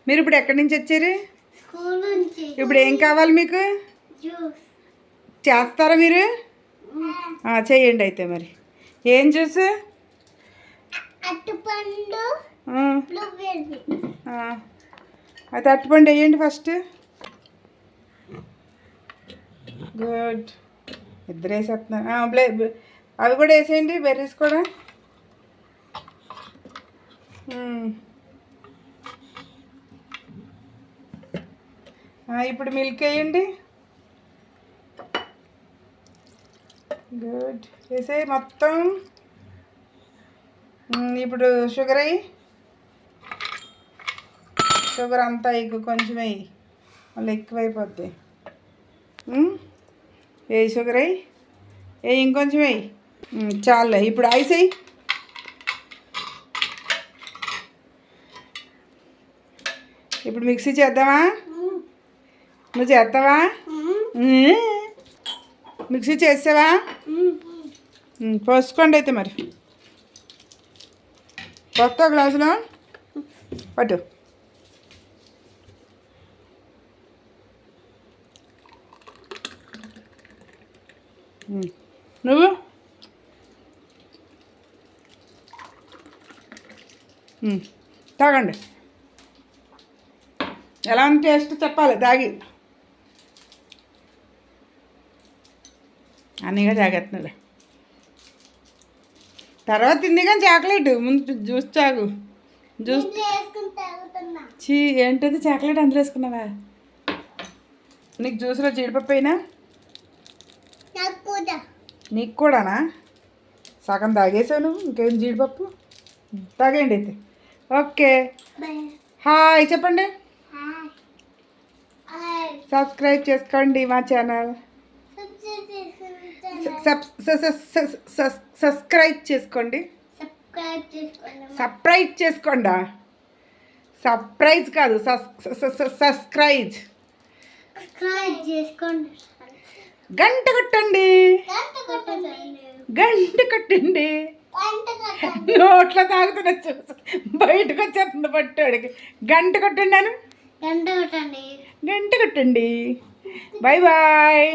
మీరు ఇప్పుడు ఎక్కడి నుంచి వచ్చారు? స్కూల్ నుంచి. ఇప్పుడు ఏం కావాలి మీకు? జ్యూస్ చేస్తారా మీరు? చేయండి అయితే. మరి ఏం జ్యూస్? అరటిపండు, బ్లూబెర్రీ. అయితే అరటిపండు వేయండి ఫస్ట్. గుడ్, ఇద్దరు వేసేస్తున్నారు. అవి కూడా వేసేయండి, బెర్రీస్ కూడా. ఇప్పుడు మిల్క్ వేయండి. గుడ్, వేసే మొత్తం. ఇప్పుడు షుగర్ అయ్యి, షుగర్ అంతా ఎక్కువ కొంచెం వేయి, మళ్ళీ ఎక్కువైపోద్ది. వేయి షుగర్ అయ్యి, ఇంకొంచెం వేయి. చాలే. ఇప్పుడు ఐస్ వేయి. ఇప్పుడు మిక్సీ చేద్దామా? నువ్వు చేస్తావా? మిక్సీ చేసావా? పోసుకోండి అయితే. మరి పోస్తా గ్లాసులో పట్టు. నువ్వు తాగండి. ఎలా ఉంది టేస్ట్ చెప్పాలి తాగి. అన్నీగా తాగేస్తున్నాడు. తర్వాత తింది కానీ చాక్లెట్. ముందు జ్యూస్ తాగు. జ్యూస్ చీ, ఏంటది చాక్లెట్ అందులో వేసుకున్నావా? నీకు జ్యూస్లో జీడిపప్పు అయినా? నీకు కూడానా? సగం తాగేసావు నువ్వు, ఇంకేం జీడిపప్పు. తాగండి అయితే. ఓకే, హాయ్ చెప్పండి. సబ్స్క్రైబ్ చేసుకోండి మా ఛానల్. సబ్స్క్రైబ్ చేసుకోండి. సర్ప్రైజ్ చేసుకోండా? సర్ప్రైజ్ కాదు, సబ్స్క్రైబ్. గంట కొట్టండి, గంట కొట్టండి. నోట్లో తాగుతున్నా చూసి బయటకు వచ్చేస్తుంది పట్టాడికి. గంట కొట్టండి అను. గంట కొట్టండి. Bye bye.